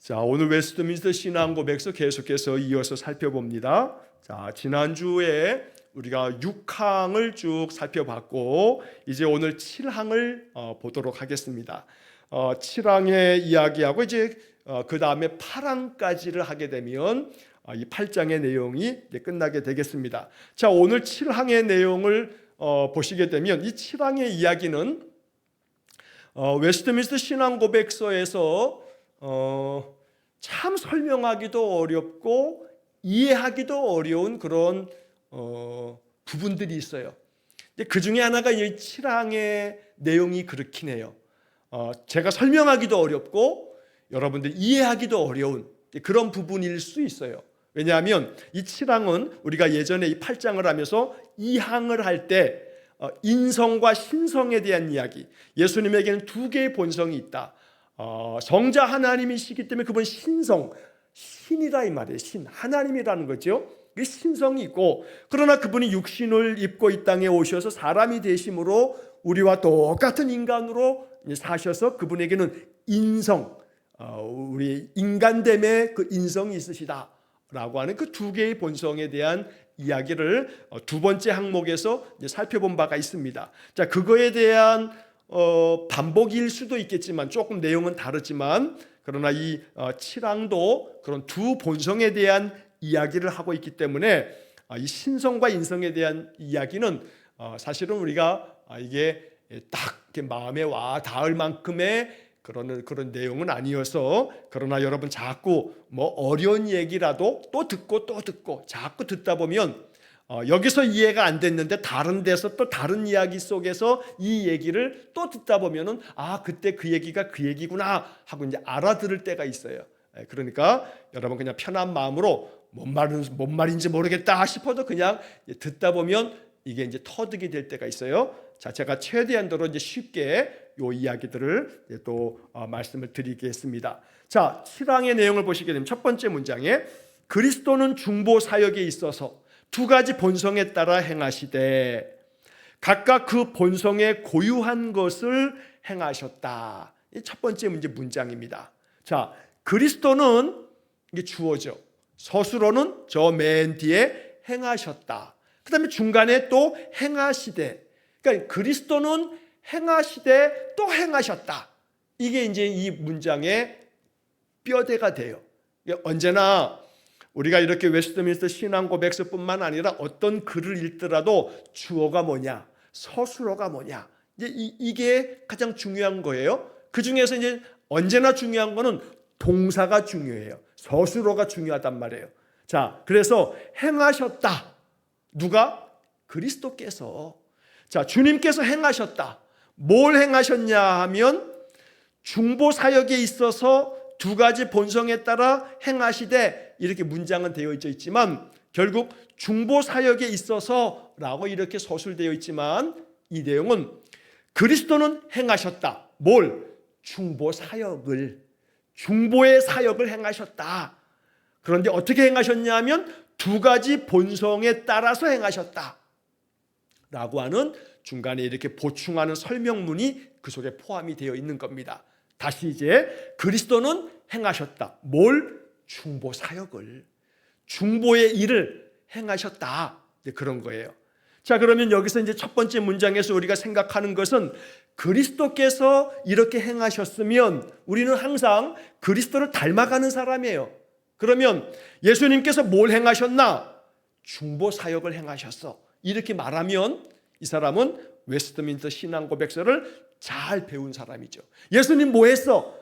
자, 오늘 웨스트민스터 신앙 고백서 계속해서 이어서 살펴봅니다. 자, 지난주에 우리가 6항을 쭉 살펴봤고 이제 오늘 7항을 보도록 하겠습니다. 7항의 이야기하고 이제 그 다음에 8항까지를 하게 되면 이 8장의 내용이 이제 끝나게 되겠습니다. 자, 오늘 7항의 내용을 보시게 되면 이 7항의 이야기는 웨스트민스터 신앙 고백서에서 참 설명하기도 어렵고 이해하기도 어려운 그런 부분들이 있어요. 그 중에 하나가 이 7항의 내용이 그렇긴 해요. 제가 설명하기도 어렵고 여러분들 이해하기도 어려운 그런 부분일 수 있어요. 왜냐하면 이 7항은 우리가 예전에 이 8장을 하면서 2항을 할 때 인성과 신성에 대한 이야기, 예수님에게는 두 개의 본성이 있다. 성자 하나님이시기 때문에 그분 신성, 신이라 이 말이에요. 신, 하나님이라는 거죠. 그 신성이 있고, 그러나 그분이 육신을 입고 이 땅에 오셔서 사람이 되심으로 우리와 똑같은 인간으로 사셔서 그분에게는 인성, 우리 인간됨의 그 인성이 있으시다라고 하는 그 두 개의 본성에 대한 이야기를 두 번째 항목에서 살펴본 바가 있습니다. 자, 그거에 대한 반복일 수도 있겠지만 조금 내용은 다르지만 그러나 이 7항도 그런 두 본성에 대한 이야기를 하고 있기 때문에 이 신성과 인성에 대한 이야기는 사실은 우리가 이게 딱 이렇게 마음에 와 닿을 만큼의 그런 내용은 아니어서, 그러나 여러분 자꾸 뭐 어려운 얘기라도 또 듣고 자꾸 듣다 보면 여기서 이해가 안 됐는데 다른 데서 또 다른 이야기 속에서 이 얘기를 또 듣다 보면은 그때 그 얘기가 그 얘기구나 하고 이제 알아들을 때가 있어요. 그러니까 여러분 그냥 편한 마음으로 뭔 말인지 모르겠다 싶어도 그냥 듣다 보면 이게 이제 터득이 될 때가 있어요. 자, 제가 최대한도로 이제 쉽게 요 이야기들을 또 말씀을 드리겠습니다. 자, 7항의 내용을 보시게 되면 첫 번째 문장에 그리스도는 중보 사역에 있어서 두 가지 본성에 따라 행하시되 각각 그 본성에 고유한 것을 행하셨다. 이 첫 번째 문장입니다. 자, 그리스도는 이게 주어죠. 서술어는 저 맨 뒤에 행하셨다. 그 다음에 중간에 또 행하시되, 그러니까 그리스도는 행하시되 또 행하셨다. 이게 이제 이 문장의 뼈대가 돼요. 언제나 우리가 이렇게 웨스트민스터 신앙 고백서뿐만 아니라 어떤 글을 읽더라도 주어가 뭐냐, 서술어가 뭐냐, 이게 가장 중요한 거예요. 그 중에서 이제 언제나 중요한 거는 동사가 중요해요. 서술어가 중요하단 말이에요. 자, 그래서 행하셨다. 누가? 그리스도께서. 자, 주님께서 행하셨다. 뭘 행하셨냐 하면 중보 사역에 있어서 두 가지 본성에 따라 행하시되, 이렇게 문장은 되어 있지만 결국 중보 사역에 있어서라고 이렇게 서술되어 있지만 이 내용은 그리스도는 행하셨다. 뭘? 중보 사역을, 중보의 사역을 행하셨다. 그런데 어떻게 행하셨냐 하면 두 가지 본성에 따라서 행하셨다 라고 하는 중간에 이렇게 보충하는 설명문이 그 속에 포함이 되어 있는 겁니다. 다시 이제 그리스도는 행하셨다. 뭘? 중보 사역을, 중보의 일을 행하셨다. 그런 거예요. 자, 그러면 여기서 이제 첫 번째 문장에서 우리가 생각하는 것은 그리스도께서 이렇게 행하셨으면 우리는 항상 그리스도를 닮아가는 사람이에요. 그러면 예수님께서 뭘 행하셨나? 중보 사역을 행하셨어. 이렇게 말하면 이 사람은 웨스트민스터 신앙 고백서를 잘 배운 사람이죠. 예수님 뭐 했어?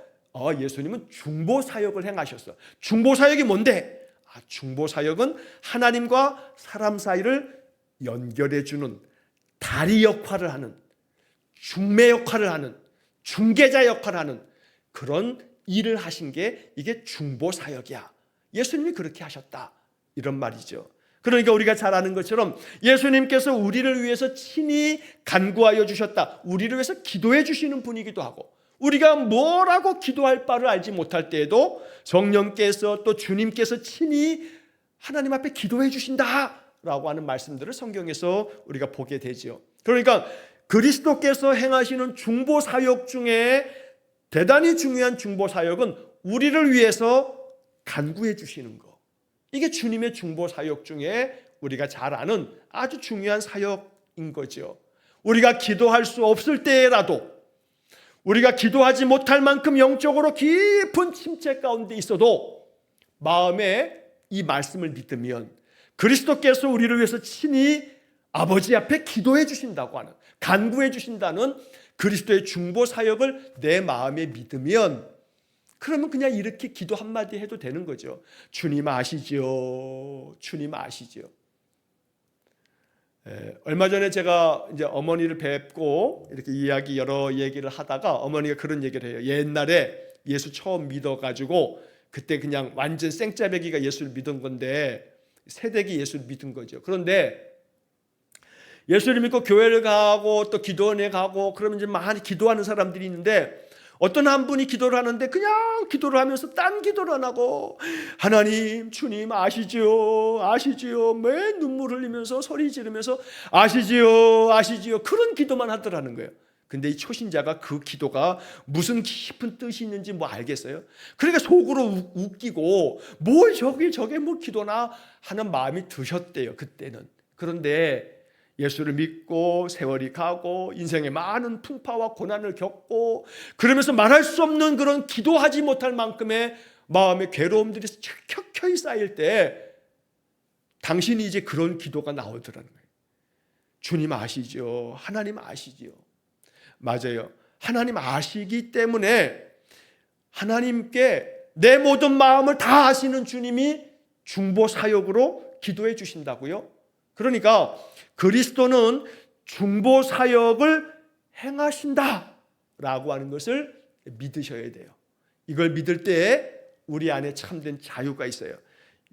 예수님은 중보 사역을 행하셨어. 중보 사역이 뭔데? 중보 사역은 하나님과 사람 사이를 연결해 주는 다리 역할을 하는, 중매 역할을 하는, 중개자 역할을 하는 그런 일을 하신 게 이게 중보 사역이야. 예수님이 그렇게 하셨다. 이런 말이죠. 그러니까 우리가 잘 아는 것처럼 예수님께서 우리를 위해서 친히 간구하여 주셨다. 우리를 위해서 기도해 주시는 분이기도 하고, 우리가 뭐라고 기도할 바를 알지 못할 때에도 성령께서 또 주님께서 친히 하나님 앞에 기도해 주신다라고 하는 말씀들을 성경에서 우리가 보게 되죠. 그러니까 그리스도께서 행하시는 중보 사역 중에 대단히 중요한 중보 사역은 우리를 위해서 간구해 주시는 거. 이게 주님의 중보 사역 중에 우리가 잘 아는 아주 중요한 사역인 거죠. 우리가 기도할 수 없을 때라도, 우리가 기도하지 못할 만큼 영적으로 깊은 침체 가운데 있어도 마음에 이 말씀을 믿으면 그리스도께서 우리를 위해서 친히 아버지 앞에 기도해 주신다고 하는, 간구해 주신다는 그리스도의 중보 사역을 내 마음에 믿으면, 그러면 그냥 이렇게 기도 한마디 해도 되는 거죠. 주님 아시죠? 주님 아시죠? 얼마 전에 제가 이제 어머니를 뵙고 이렇게 여러 얘기를 하다가 어머니가 그런 얘기를 해요. 옛날에 예수 처음 믿어가지고 그때 그냥 완전 생짜배기가 예수를 믿은 건데, 새댁이 예수를 믿은 거죠. 그런데 예수를 믿고 교회를 가고 또 기도원에 가고 그러면 이제 많이 기도하는 사람들이 있는데, 어떤 한 분이 기도를 하는데 그냥 기도를 하면서 딴 기도를 안 하고 하나님 주님 아시지요 아시지요 매 눈물 흘리면서 소리 지르면서 아시지요 아시지요 그런 기도만 하더라는 거예요. 근데 이 초신자가 그 기도가 무슨 깊은 뜻이 있는지 뭐 알겠어요? 그러니까 속으로 웃기고 뭘 저게 뭐 기도나 하는 마음이 드셨대요, 그때는. 그런데 예수를 믿고 세월이 가고 인생에 많은 풍파와 고난을 겪고 그러면서 말할 수 없는 그런 기도하지 못할 만큼의 마음의 괴로움들이 켜켜이 쌓일 때 당신이 이제 그런 기도가 나오더라는 거예요. 주님 아시죠? 하나님 아시죠? 맞아요. 하나님 아시기 때문에 하나님께 내 모든 마음을 다 아시는 주님이 중보 사역으로 기도해 주신다고요. 그러니까 그리스도는 중보 사역을 행하신다라고 하는 것을 믿으셔야 돼요. 이걸 믿을 때에 우리 안에 참된 자유가 있어요.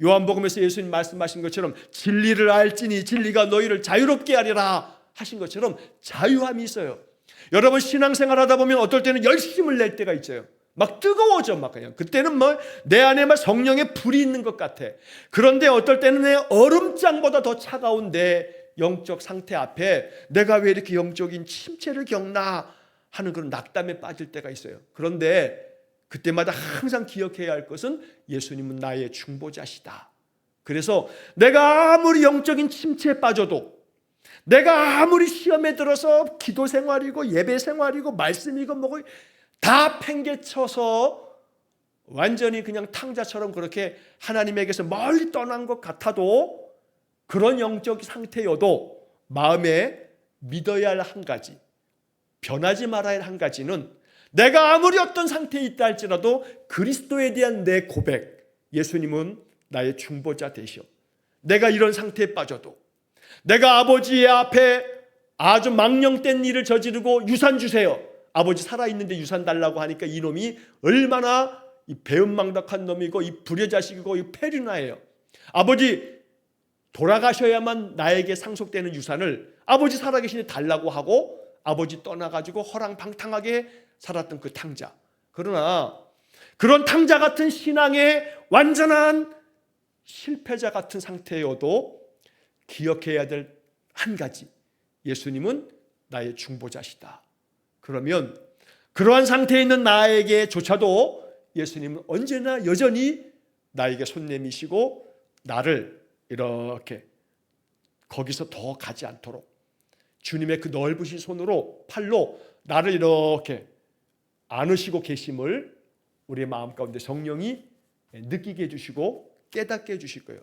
요한복음에서 예수님 말씀하신 것처럼 진리를 알지니 진리가 너희를 자유롭게 하리라 하신 것처럼 자유함이 있어요. 여러분 신앙생활 하다 보면 어떨 때는 열심을 낼 때가 있어요. 막 뜨거워져 막 그냥. 그때는 뭐 내 안에 막 성령의 불이 있는 것 같아. 그런데 어떨 때는 내 얼음장보다 더 차가운 내 영적 상태 앞에 내가 왜 이렇게 영적인 침체를 겪나 하는 그런 낙담에 빠질 때가 있어요. 그런데 그때마다 항상 기억해야 할 것은 예수님은 나의 중보자시다. 그래서 내가 아무리 영적인 침체에 빠져도, 내가 아무리 시험에 들어서 기도 생활이고 예배 생활이고 말씀이고 뭐고 다 팽개쳐서 완전히 그냥 탕자처럼 그렇게 하나님에게서 멀리 떠난 것 같아도, 그런 영적 상태여도 마음에 믿어야 할 한 가지, 변하지 말아야 할 한 가지는, 내가 아무리 어떤 상태에 있다 할지라도 그리스도에 대한 내 고백, 예수님은 나의 중보자 되시오. 내가 이런 상태에 빠져도, 내가 아버지 앞에 아주 망령된 일을 저지르고 유산 주세요, 아버지 살아있는데 유산 달라고 하니까 이놈이 얼마나 이 배은망덕한 놈이고 이 불효자식이고 이 페류나예요. 아버지 돌아가셔야만 나에게 상속되는 유산을 아버지 살아계시니 달라고 하고 아버지 떠나가지고 허랑방탕하게 살았던 그 탕자. 그러나 그런 탕자 같은 신앙의 완전한 실패자 같은 상태여도 기억해야 될 한 가지, 예수님은 나의 중보자시다. 그러면 그러한 상태에 있는 나에게조차도 예수님은 언제나 여전히 나에게 손 내미시고 나를 이렇게 거기서 더 가지 않도록 주님의 그 넓으신 손으로, 팔로 나를 이렇게 안으시고 계심을 우리의 마음 가운데 성령이 느끼게 해주시고 깨닫게 해주실 거예요.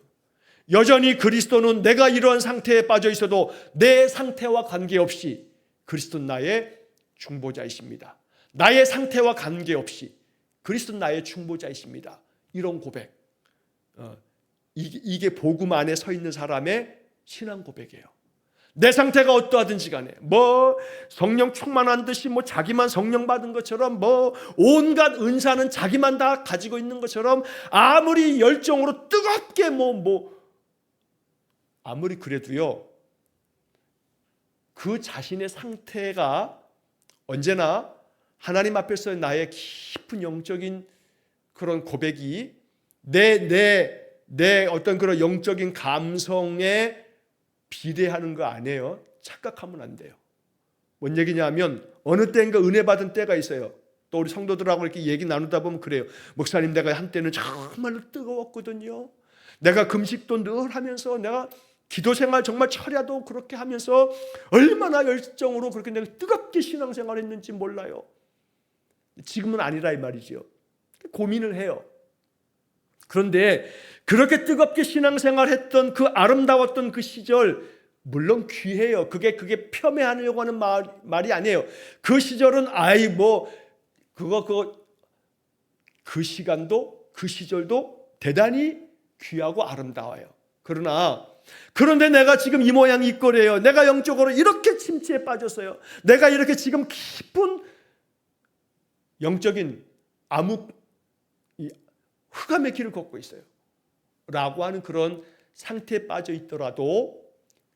여전히 그리스도는 내가 이러한 상태에 빠져 있어도 내 상태와 관계없이 그리스도는 나의 중보자이십니다. 나의 상태와 관계없이 그리스도는 나의 중보자이십니다. 이런 고백, 이게 복음 안에 서 있는 사람의 신앙 고백이에요. 내 상태가 어떠하든지 간에 뭐 성령 충만한 듯이 뭐 자기만 성령 받은 것처럼 뭐 온갖 은사는 자기만 다 가지고 있는 것처럼 아무리 열정으로 뜨겁게 아무리 그래도요, 그 자신의 상태가 언제나 하나님 앞에서 나의 깊은 영적인 그런 고백이 내 어떤 그런 영적인 감성에 비례하는 거 아니에요. 착각하면 안 돼요. 뭔 얘기냐면 어느 때인가 은혜 받은 때가 있어요. 또 우리 성도들하고 이렇게 얘기 나누다 보면 그래요. 목사님, 내가 한때는 정말로 뜨거웠거든요. 내가 금식도 늘 하면서, 내가 기도 생활 정말 철야도 그렇게 하면서 얼마나 열정으로 그렇게 내가 뜨겁게 신앙생활 했는지 몰라요. 지금은 아니라 이 말이죠. 고민을 해요. 그런데 그렇게 뜨겁게 신앙생활 했던 그 아름다웠던 그 시절, 물론 귀해요. 그게 폄훼하려고 하는 말이 아니에요. 그 시절은 그 시간도, 그 시절도 대단히 귀하고 아름다워요. 그런데 내가 지금 이 모양 이 꼴이에요. 내가 영적으로 이렇게 침체에 빠졌어요. 내가 이렇게 지금 깊은 영적인 흑암의 길을 걷고 있어요. 라고 하는 그런 상태에 빠져 있더라도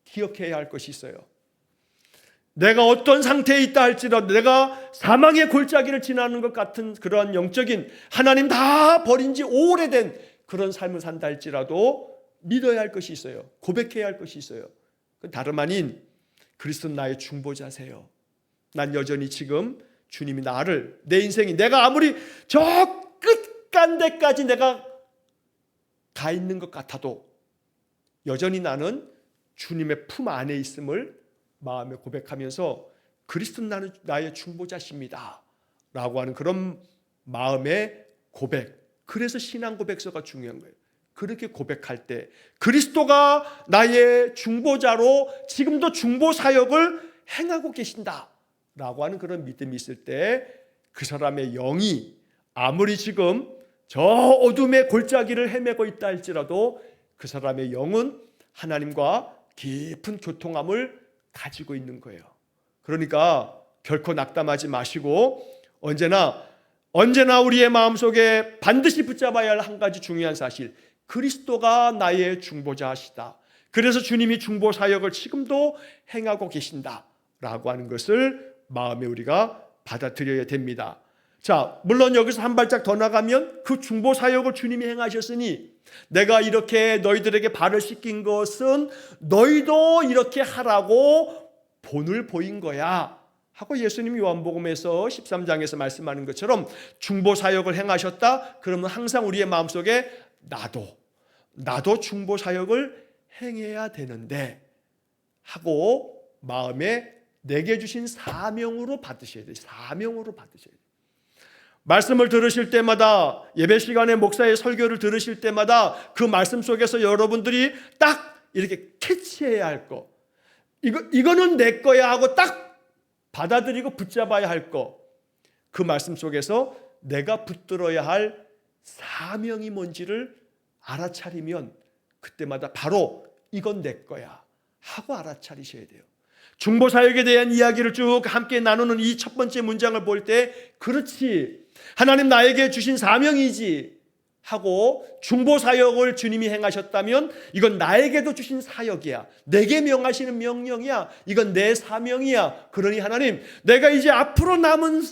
기억해야 할 것이 있어요. 내가 어떤 상태에 있다 할지라도, 내가 사망의 골짜기를 지나는 것 같은 그러한 영적인, 하나님 다 버린 지 오래된 그런 삶을 산다 할지라도 믿어야 할 것이 있어요. 고백해야 할 것이 있어요. 그건 다름 아닌 그리스도는 나의 중보자세요. 난 여전히 지금 주님이 내 인생이, 내가 아무리 저 끝간데까지 내가 가 있는 것 같아도 여전히 나는 주님의 품 안에 있음을 마음에 고백하면서 그리스도는 나의 중보자십니다 라고 하는 그런 마음의 고백. 그래서 신앙 고백서가 중요한 거예요. 그렇게 고백할 때 그리스도가 나의 중보자로 지금도 중보 사역을 행하고 계신다 라고 하는 그런 믿음이 있을 때 그 사람의 영이 아무리 지금 저 어둠의 골짜기를 헤매고 있다 할지라도 그 사람의 영은 하나님과 깊은 교통함을 가지고 있는 거예요. 그러니까 결코 낙담하지 마시고 언제나 우리의 마음속에 반드시 붙잡아야 할 한 가지 중요한 사실, 그리스도가 나의 중보자시다. 그래서 주님이 중보 사역을 지금도 행하고 계신다라고 하는 것을 마음에 우리가 받아들여야 됩니다. 자, 물론 여기서 한 발짝 더 나가면 그 중보 사역을 주님이 행하셨으니 내가 이렇게 너희들에게 발을 씻긴 것은 너희도 이렇게 하라고 본을 보인 거야 하고 예수님이 요한복음에서 13장에서 말씀하는 것처럼 중보 사역을 행하셨다. 그러면 항상 우리의 마음속에 나도 중보 사역을 행해야 되는데 하고 마음에 내게 주신 사명으로 받으셔야 돼요. 사명으로 받으셔야 돼요. 말씀을 들으실 때마다, 예배 시간에 목사의 설교를 들으실 때마다 그 말씀 속에서 여러분들이 딱 이렇게 캐치해야 할 거, 이거는 내 거야 하고 딱 받아들이고 붙잡아야 할 거, 그 말씀 속에서 내가 붙들어야 할 사명이 뭔지를 알아차리면 그때마다 바로 이건 내 거야 하고 알아차리셔야 돼요. 중보사역에 대한 이야기를 쭉 함께 나누는 이 첫 번째 문장을 볼 때, 그렇지, 하나님 나에게 주신 사명이지 하고 중보사역을 주님이 행하셨다면 이건 나에게도 주신 사역이야, 내게 명하시는 명령이야, 이건 내 사명이야. 그러니 하나님, 내가 이제 앞으로 남은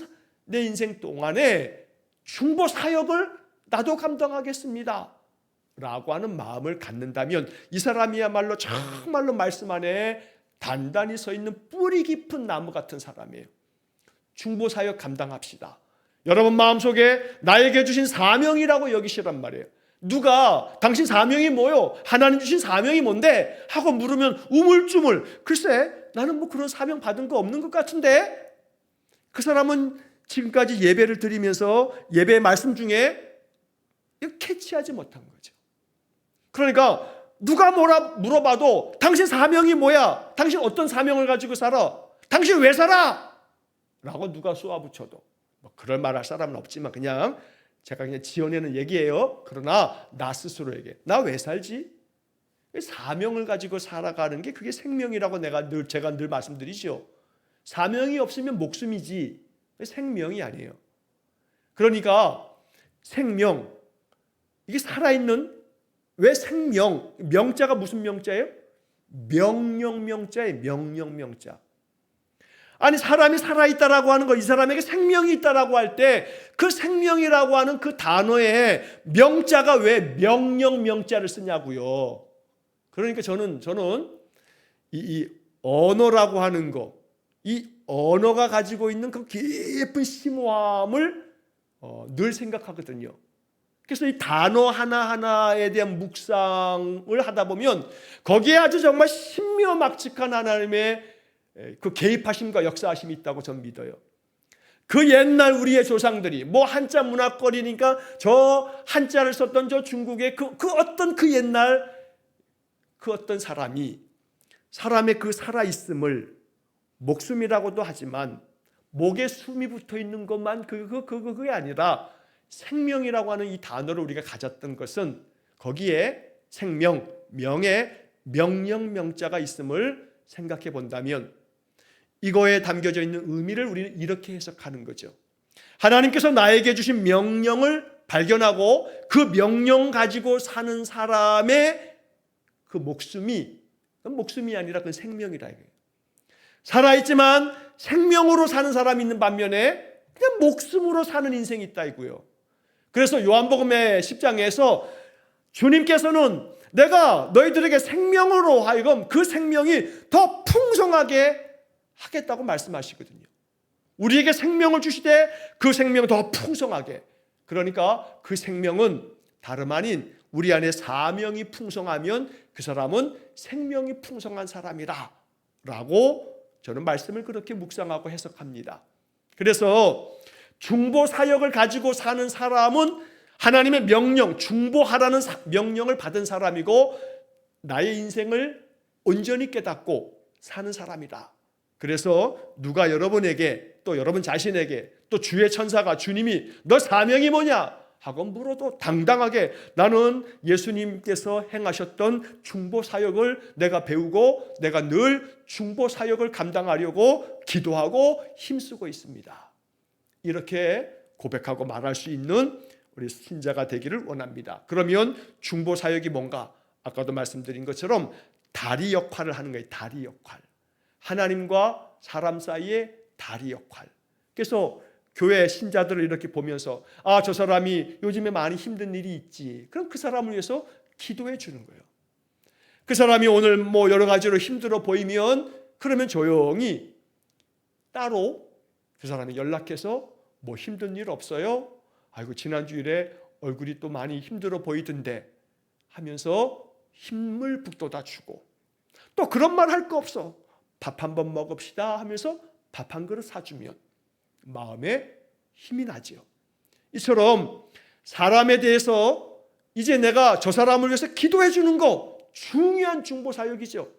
내 인생 동안에 중보사역을 나도 감당하겠습니다 라고 하는 마음을 갖는다면 이 사람이야말로 정말로 말씀 안에 단단히 서 있는 뿌리 깊은 나무 같은 사람이에요. 중보사역 감당합시다. 여러분 마음속에 나에게 주신 사명이라고 여기시란 말이에요. 누가 당신 사명이 뭐요? 하나님 주신 사명이 뭔데? 하고 물으면 우물쭈물, 글쎄 나는 뭐 그런 사명 받은 거 없는 것 같은데? 그 사람은 지금까지 예배를 드리면서 예배 말씀 중에 캐치하지 못한 거죠. 그러니까 누가 뭐라 물어봐도 당신 사명이 뭐야? 당신 어떤 사명을 가지고 살아? 당신 왜 살아? 라고 누가 쏘아붙여도 뭐 그럴 말할 사람은 없지만 그냥 제가 그냥 지어내는 얘기예요. 그러나 나 스스로에게 나 왜 살지? 사명을 가지고 살아가는 게 그게 생명이라고 제가 늘 말씀드리죠. 사명이 없으면 목숨이지 생명이 아니에요. 그러니까 생명, 이게 살아있는, 왜 생명, 명자가 무슨 명자예요? 명령명자예요. 명령명자. 아니 사람이 살아있다라고 하는 거, 이 사람에게 생명이 있다라고 할 때 그 생명이라고 하는 그 단어에 명자가 왜 명령명자를 쓰냐고요. 그러니까 저는 이 언어라고 하는 거, 이 언어가 가지고 있는 그 깊은 심오함을 늘 생각하거든요. 그래서 이 단어 하나하나에 대한 묵상을 하다 보면 거기에 아주 정말 신묘막측한 하나님의 그 개입하심과 역사하심이 있다고 저는 믿어요. 그 옛날 우리의 조상들이 뭐 한자 문학거리니까 저 한자를 썼던 저 중국의 그 옛날 그 어떤 사람이 사람의 그 살아있음을 목숨이라고도 하지만 목에 숨이 붙어 있는 것만 그게 아니라 생명이라고 하는 이 단어를 우리가 가졌던 것은 거기에 생명, 명에 명령 명자가 있음을 생각해 본다면 이거에 담겨져 있는 의미를 우리는 이렇게 해석하는 거죠. 하나님께서 나에게 주신 명령을 발견하고 그 명령 가지고 사는 사람의 그 목숨이 아니라 그 생명이라 이거예요. 살아있지만 생명으로 사는 사람이 있는 반면에 그냥 목숨으로 사는 인생이 있다 이고요. 그래서 요한복음의 10장에서 주님께서는 내가 너희들에게 생명으로 하여금 그 생명이 더 풍성하게 하겠다고 말씀하시거든요. 우리에게 생명을 주시되 그 생명을 더 풍성하게. 그러니까 그 생명은 다름 아닌 우리 안에 사명이 풍성하면 그 사람은 생명이 풍성한 사람이라 라고 저는 말씀을 그렇게 묵상하고 해석합니다. 그래서 중보 사역을 가지고 사는 사람은 하나님의 명령, 중보하라는 명령을 받은 사람이고 나의 인생을 온전히 깨닫고 사는 사람이다. 그래서 누가 여러분에게 또 여러분 자신에게 또 주의 천사가 주님이 너 사명이 뭐냐 하고 물어도 당당하게 나는 예수님께서 행하셨던 중보 사역을 내가 배우고 내가 늘 중보 사역을 감당하려고 기도하고 힘쓰고 있습니다. 이렇게 고백하고 말할 수 있는 우리 신자가 되기를 원합니다. 그러면 중보 사역이 뭔가? 아까도 말씀드린 것처럼 다리 역할을 하는 거예요. 다리 역할. 하나님과 사람 사이의 다리 역할. 그래서 교회 신자들을 이렇게 보면서 저 사람이 요즘에 많이 힘든 일이 있지. 그럼 그 사람을 위해서 기도해 주는 거예요. 그 사람이 오늘 뭐 여러 가지로 힘들어 보이면 그러면 조용히 따로 그 사람이 연락해서 뭐 힘든 일 없어요? 아이고 지난주일에 얼굴이 또 많이 힘들어 보이던데 하면서 힘을 북돋아 주고 또 그런 말 할 거 없어. 밥 한번 먹읍시다 하면서 밥 한 그릇 사주면 마음에 힘이 나죠. 이처럼 사람에 대해서 이제 내가 저 사람을 위해서 기도해 주는 거 중요한 중보 사역이죠.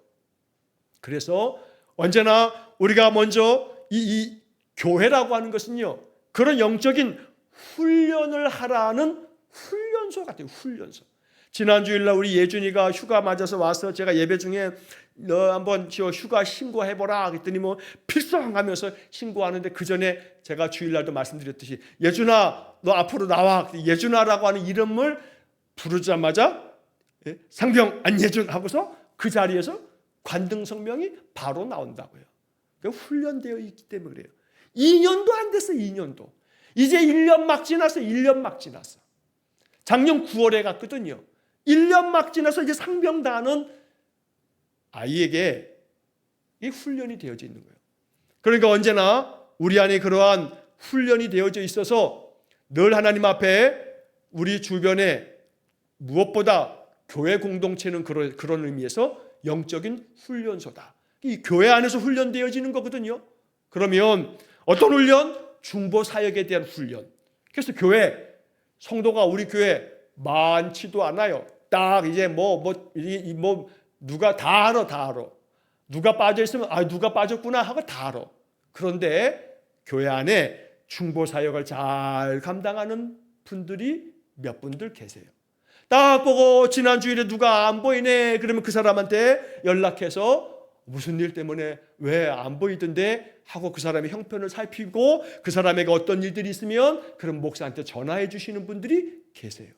그래서 언제나 우리가 먼저 이 교회라고 하는 것은요 그런 영적인 훈련을 하라는 훈련소 같아요. 훈련소. 지난주일날 우리 예준이가 휴가 맞아서 와서 제가 예배 중에 너 한번 저 휴가 신고해보라 그랬더니 뭐 필성하면서 신고하는데 그 전에 제가 주일날도 말씀드렸듯이 예준아 너 앞으로 나와. 예준아라고 하는 이름을 부르자마자 상병 안예준 하고서 그 자리에서 관등성명이 바로 나온다고요. 훈련되어 있기 때문에 그래요. 2년도 안 됐어. 2년도. 이제 1년 막 지났어. 1년 막 지났어. 작년 9월에 갔거든요. 1년 막 지나서 이제 상병단은 아이에게 이 훈련이 되어져 있는 거예요. 그러니까 언제나 우리 안에 그러한 훈련이 되어져 있어서 늘 하나님 앞에 우리 주변에 무엇보다 교회 공동체는 그런 의미에서 영적인 훈련소다. 이 교회 안에서 훈련되어지는 거거든요. 그러면 어떤 훈련? 중보 사역에 대한 훈련. 그래서 교회 성도가 우리 교회 많지도 않아요. 딱 이제 누가 다 알아. 누가 빠져 있으면 누가 빠졌구나 하고 다 알아. 그런데 교회 안에 중보 사역을 잘 감당하는 분들이 몇 분들 계세요. 딱 보고 지난주일에 누가 안 보이네 그러면 그 사람한테 연락해서 무슨 일 때문에 왜 안 보이던데 하고 그 사람의 형편을 살피고 그 사람에게 어떤 일들이 있으면 그럼 목사한테 전화해 주시는 분들이 계세요.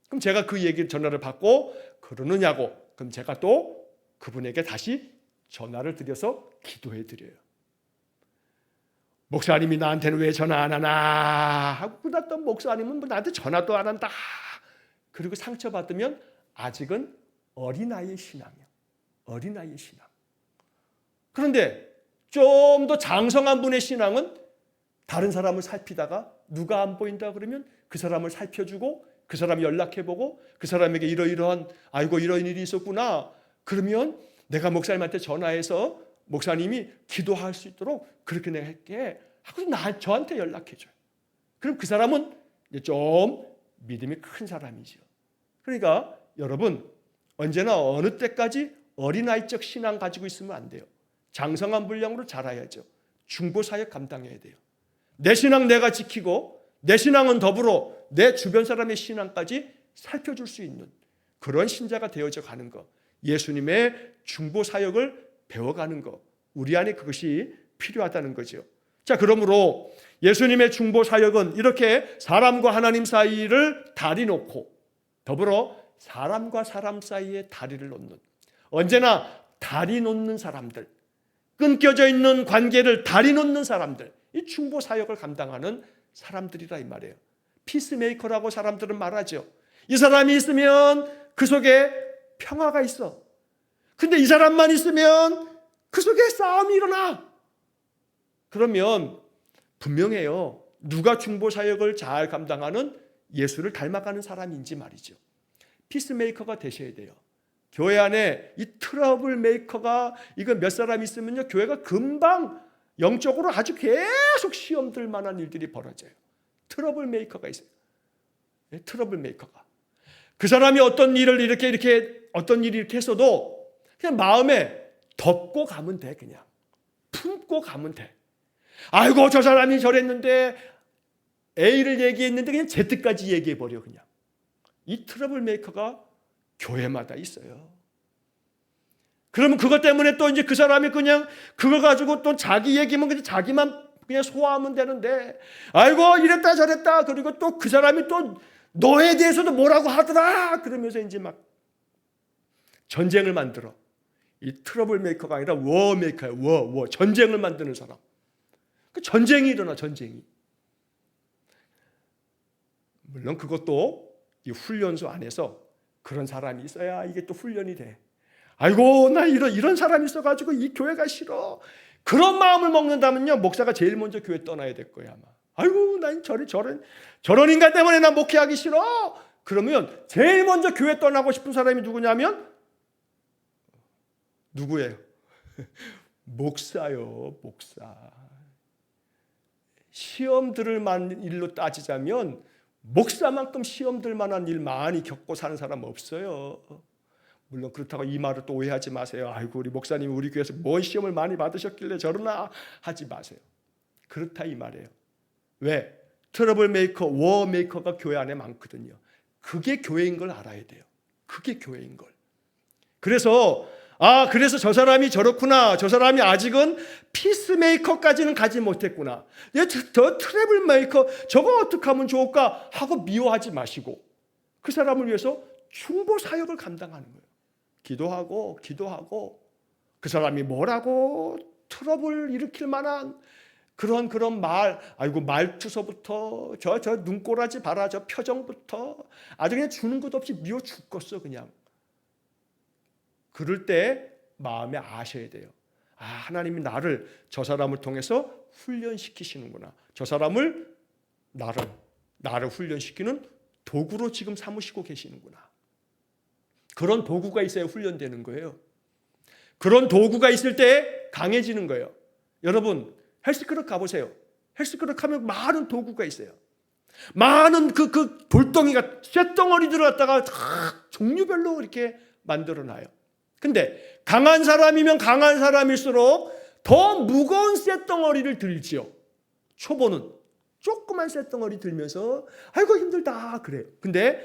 그럼 제가 그 얘기를 전화를 받고 그러느냐고 그럼 제가 또 그분에게 다시 전화를 드려서 기도해 드려요. 목사님이 나한테는 왜 전화 안 하나 하고 그랬던 목사님은 나한테 전화도 안 한다. 그리고 상처받으면 아직은 어린아이의 신앙이야. 어린아이의 신앙. 그런데 좀 더 장성한 분의 신앙은 다른 사람을 살피다가 누가 안 보인다 그러면 그 사람을 살펴주고 그 사람 연락해보고 그 사람에게 이러이러한 아이고 이런 일이 있었구나. 그러면 내가 목사님한테 전화해서 목사님이 기도할 수 있도록 그렇게 내가 할게 하고 저한테 연락해줘요. 그럼 그 사람은 이제 좀 믿음이 큰 사람이죠. 그러니까 여러분 언제나 어느 때까지 어린아이적 신앙 가지고 있으면 안 돼요. 장성한 분량으로 자라야죠. 중보사역 감당해야 돼요. 내 신앙 내가 지키고 내 신앙은 더불어 내 주변 사람의 신앙까지 살펴줄 수 있는 그런 신자가 되어져 가는 것. 예수님의 중보사역을 배워가는 것. 우리 안에 그것이 필요하다는 거죠. 자, 그러므로 예수님의 중보사역은 이렇게 사람과 하나님 사이를 다리 놓고 더불어 사람과 사람 사이에 다리를 놓는, 언제나 다리 놓는 사람들, 끊겨져 있는 관계를 다리 놓는 사람들, 이 중보사역을 감당하는 사람들이라 이 말이에요. 피스메이커라고 사람들은 말하죠. 이 사람이 있으면 그 속에 평화가 있어. 근데 이 사람만 있으면 그 속에 싸움이 일어나. 그러면 분명해요. 누가 중보사역을 잘 감당하는 예수를 닮아가는 사람인지 말이죠. 피스메이커가 되셔야 돼요. 교회 안에 이 트러블 메이커가 이거 몇 사람 있으면요, 교회가 금방 영적으로 아주 계속 시험들 만한 일들이 벌어져요. 트러블 메이커가 있어요. 네, 트러블 메이커가. 그 사람이 어떤 일을 어떤 일이 이렇게 했어도 그냥 마음에 덮고 가면 돼. 그냥 품고 가면 돼. 아이고 저 사람이 저랬는데 A를 얘기했는데 그냥 Z까지 얘기해버려. 그냥 이 트러블 메이커가 교회마다 있어요. 그러면 그것 때문에 또 이제 그 사람이 그냥 그거 가지고 또 자기 얘기면 그냥 자기만 그냥 소화하면 되는데, 아이고 이랬다 저랬다, 그리고 또 그 사람이 또 너에 대해서도 뭐라고 하더라 그러면서 이제 막 전쟁을 만들어. 이 트러블 메이커가 아니라 워 메이커야. 워 전쟁을 만드는 사람. 그 전쟁이 일어나. 전쟁이. 물론 그것도 이 훈련소 안에서 그런 사람이 있어야 이게 또 훈련이 돼. 아이고 나 이런 사람이 있어가지고 이 교회가 싫어. 그런 마음을 먹는다면요, 목사가 제일 먼저 교회 떠나야 될 거야 아마. 아이고 난 저런 인간 때문에 난 목회하기 싫어. 그러면 제일 먼저 교회 떠나고 싶은 사람이 누구냐면 누구예요? 목사요. 목사. 시험 들을 만한 일로 따지자면 목사만큼 시험 들 만한 일 많이 겪고 사는 사람 없어요. 물론 그렇다고 이 말을 또 오해하지 마세요. 아이고 우리 목사님 우리 교회에서 뭔 시험을 많이 받으셨길래 저러나 하지 마세요. 그렇다 이 말이에요. 왜? 트러블 메이커, 워 메이커가 교회 안에 많거든요. 그게 교회인 걸 알아야 돼요. 그게 교회인 걸. 그래서 저 사람이 저렇구나. 저 사람이 아직은 피스메이커까지는 가지 못했구나. 저 트러블 메이커 저거 어떻게 하면 좋을까 하고 미워하지 마시고 그 사람을 위해서 중보 사역을 감당하는 거예요. 기도하고 그 사람이 뭐라고 트러블 일으킬 만한 그런 말, 아이고 말투서부터 저 눈꼬라지 봐라, 저 표정부터 아주 그냥 주는 것 없이 미워 죽겠어 그냥. 그럴 때 마음에 아셔야 돼요. 하나님이 나를 저 사람을 통해서 훈련시키시는구나. 저 사람을 나를 훈련시키는 도구로 지금 삼으시고 계시는구나. 그런 도구가 있어야 훈련되는 거예요. 그런 도구가 있을 때 강해지는 거예요. 여러분 헬스클럽 가보세요. 헬스클럽 가면 많은 도구가 있어요. 많은 그 돌덩이가 쇳덩어리들을 갖다가 종류별로 이렇게 만들어놔요. 근데 강한 사람이면 강한 사람일수록 더 무거운 쇳덩어리를 들지요. 초보는 조그만 쇳덩어리 들면서 아이고 힘들다 그래요. 근데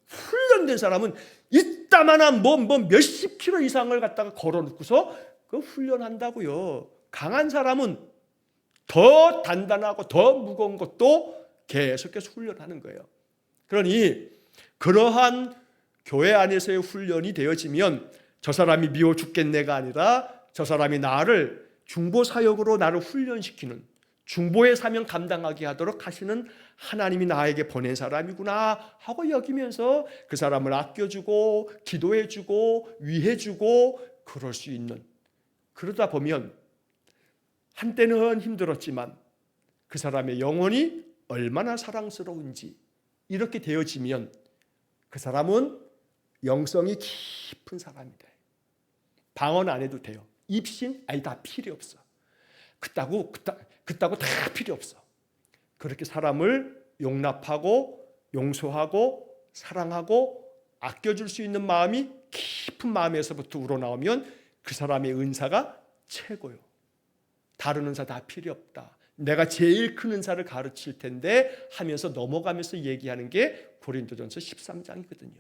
훈련된 사람은 이따만한 몇십 킬로 이상을 갖다가 걸어놓고서 그 훈련한다고요. 강한 사람은 더 단단하고 더 무거운 것도 계속해서 훈련하는 거예요. 그러니 그러한 교회 안에서의 훈련이 되어지면 저 사람이 미워 죽겠네가 아니라 저 사람이 나를 중보 사역으로 나를 훈련시키는, 중보의 사명 감당하게 하도록 하시는 하나님이 나에게 보낸 사람이구나 하고 여기면서 그 사람을 아껴주고 기도해주고 위해주고 그럴 수 있는, 그러다 보면 한때는 힘들었지만 그 사람의 영혼이 얼마나 사랑스러운지 이렇게 되어지면 그 사람은 영성이 깊은 사람이다. 방언 안 해도 돼요. 입신? 아니 다 필요 없어. 그따구 다 필요 없어. 그렇게 사람을 용납하고 용서하고 사랑하고 아껴줄 수 있는 마음이 깊은 마음에서부터 우러나오면 그 사람의 은사가 최고요. 다른 은사 다 필요 없다. 내가 제일 큰 은사를 가르칠 텐데 하면서 넘어가면서 얘기하는 게 고린도전서 13장이거든요.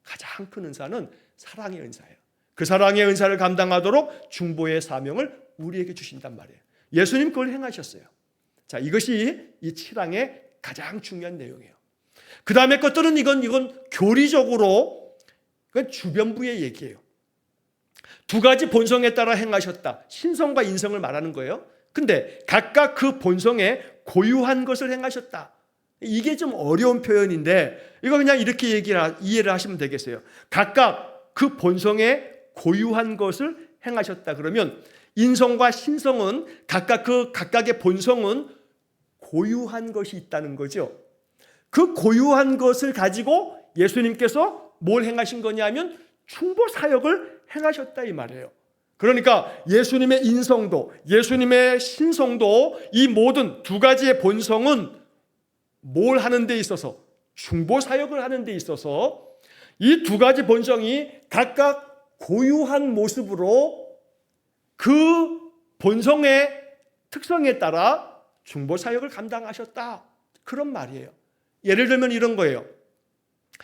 가장 큰 은사는 사랑의 은사예요. 그 사랑의 은사를 감당하도록 중보의 사명을 우리에게 주신단 말이에요. 예수님 그걸 행하셨어요. 자, 이것이 이 7항의 가장 중요한 내용이에요. 그 다음에 것들은 이건 교리적으로 주변부의 얘기예요. 두 가지 본성에 따라 행하셨다. 신성과 인성을 말하는 거예요. 근데 각각 그 본성에 고유한 것을 행하셨다. 이게 좀 어려운 표현인데 이거 그냥 이렇게 이해를 하시면 되겠어요. 각각 그 본성에 고유한 것을 행하셨다. 그러면 인성과 신성은 각각의 본성은 고유한 것이 있다는 거죠. 그 고유한 것을 가지고 예수님께서 뭘 행하신 거냐면 중보 사역을 행하셨다 이 말이에요. 그러니까 예수님의 인성도 예수님의 신성도 이 모든 두 가지의 본성은 뭘 하는 데 있어서 중보 사역을 하는 데 있어서 이 두 가지 본성이 각각 고유한 모습으로 그 본성의 특성에 따라 중보 사역을 감당하셨다. 그런 말이에요. 예를 들면 이런 거예요.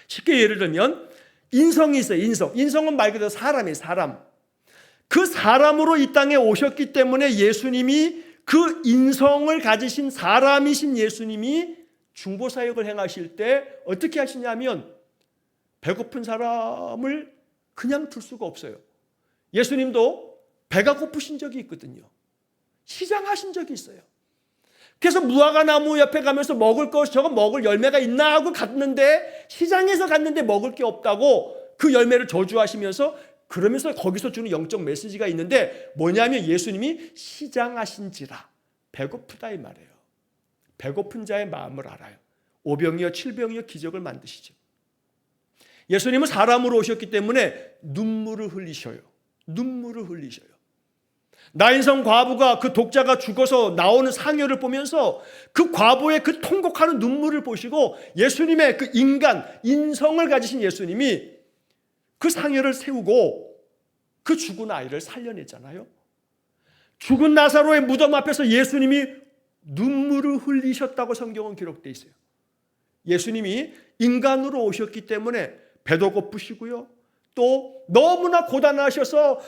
쉽게 예를 들면 인성이 있어요. 인성은 말 그대로 사람이에요. 사람. 그 사람으로 이 땅에 오셨기 때문에 예수님이 그 인성을 가지신 사람이신 예수님이 중보 사역을 행하실 때 어떻게 하시냐면 배고픈 사람을 그냥 둘 수가 없어요. 예수님도 배가 고프신 적이 있거든요. 시장하신 적이 있어요. 그래서 무화과 나무 옆에 가면서 저거 먹을 열매가 있나 하고 갔는데 시장에서 갔는데 먹을 게 없다고 그 열매를 저주하시면서 그러면서 거기서 주는 영적 메시지가 있는데 뭐냐면 예수님이 시장하신지라 배고프다 이 말이에요. 배고픈 자의 마음을 알아요. 오병이어 칠병이어 기적을 만드시죠. 예수님은 사람으로 오셨기 때문에 눈물을 흘리셔요. 나인성 과부가 그 독자가 죽어서 나오는 상여를 보면서 그 과부의 그 통곡하는 눈물을 보시고 예수님의 그 인성을 가지신 예수님이 그 상여를 세우고 그 죽은 아이를 살려냈잖아요. 죽은 나사로의 무덤 앞에서 예수님이 눈물을 흘리셨다고 성경은 기록되어 있어요. 예수님이 인간으로 오셨기 때문에 배도 고프시고요. 또 너무나 고단하셔서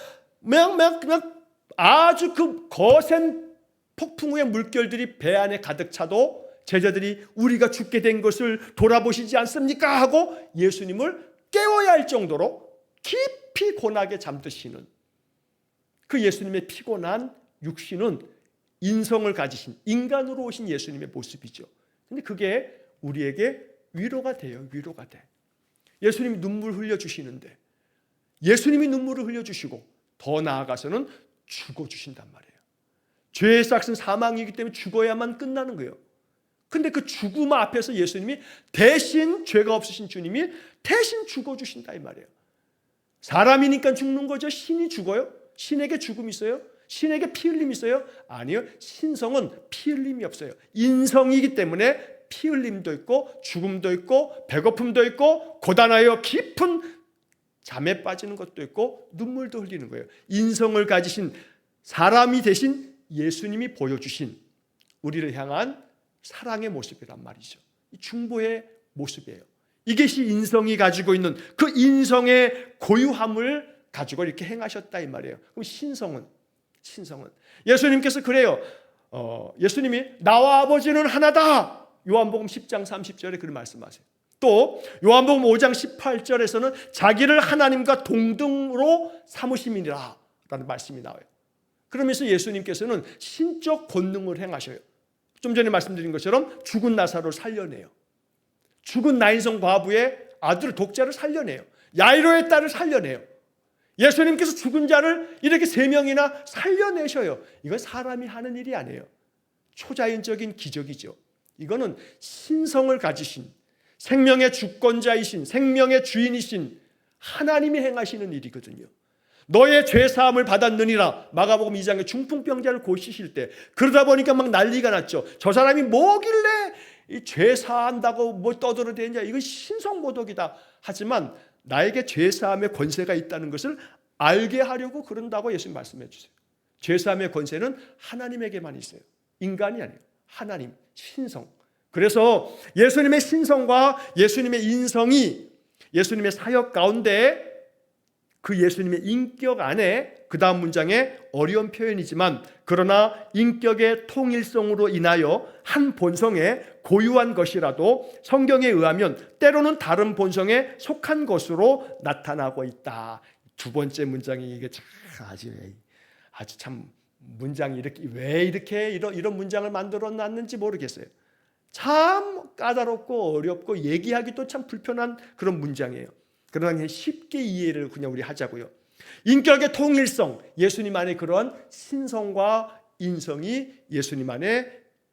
그냥 아주 그 거센 폭풍 후의 물결들이 배 안에 가득 차도 제자들이 우리가 죽게 된 것을 돌아보시지 않습니까? 하고 예수님을 깨워야 할 정도로 깊이 고나게 잠드시는 그 예수님의 피곤한 육신은 인성을 가지신 인간으로 오신 예수님의 모습이죠. 근데 그게 우리에게 위로가 돼요. 위로가 돼. 예수님이 눈물 흘려주시는데 예수님이 눈물을 흘려주시고 더 나아가서는 죽어주신단 말이에요. 죄의 삭은 사망이기 때문에 죽어야만 끝나는 거예요. 근데 그 죽음 앞에서 예수님이 대신 죄가 없으신 주님이 대신 죽어주신다 이 말이에요. 사람이니까 죽는 거죠. 신이 죽어요? 신에게 죽음이 있어요? 신에게 피 흘림이 있어요? 아니요. 신성은 피 흘림이 없어요. 인성이기 때문에 피 흘림도 있고 죽음도 있고 배고픔도 있고 고단하여 깊은 잠에 빠지는 것도 있고 눈물도 흘리는 거예요. 인성을 가지신 사람이 되신 예수님이 보여주신 우리를 향한 사랑의 모습이란 말이죠. 중보의 모습이에요. 이것이 인성이 가지고 있는 그 인성의 고유함을 가지고 이렇게 행하셨다 이 말이에요. 그럼 신성은 예수님께서 그래요. 예수님이 나와 아버지는 하나다. 요한복음 10장 30절에 그런 말씀하세요. 또 요한복음 5장 18절에서는 자기를 하나님과 동등으로 삼으심이니라 라는 말씀이 나와요. 그러면서 예수님께서는 신적 권능을 행하셔요. 좀 전에 말씀드린 것처럼 죽은 나사로를 살려내요. 죽은 나인성 과부의 아들 독자를 살려내요. 야이로의 딸을 살려내요. 예수님께서 죽은 자를 이렇게 3명이나 살려내셔요. 이건 사람이 하는 일이 아니에요. 초자연적인 기적이죠. 이거는 신성을 가지신, 생명의 주권자이신, 생명의 주인이신 하나님이 행하시는 일이거든요. 너의 죄 사함을 받았느니라. 마가복음 2장에 중풍병자를 고치실 때, 그러다 보니까 막 난리가 났죠. 저 사람이 뭐길래 이 죄 사한다고 뭐 떠들어대냐, 이건 신성모독이다. 하지만 나에게 죄 사함의 권세가 있다는 것을 알게 하려고 그런다고 예수님 말씀해 주세요. 죄 사함의 권세는 하나님에게만 있어요. 인간이 아니에요. 하나님, 신성. 그래서 예수님의 신성과 예수님의 인성이 예수님의 사역 가운데, 그 예수님의 인격 안에, 그 다음 문장에 어려운 표현이지만, 그러나 인격의 통일성으로 인하여 한 본성에 고유한 것이라도 성경에 의하면 때로는 다른 본성에 속한 것으로 나타나고 있다. 두 번째 문장이 이게 아주 참 문장이 왜 이렇게 이런 문장을 만들어 놨는지 모르겠어요. 참 까다롭고 어렵고 얘기하기도 참 불편한 그런 문장이에요. 그러나 쉽게 이해를 그냥 우리 하자고요. 인격의 통일성, 예수님 안에 그러한 신성과 인성이 예수님 안에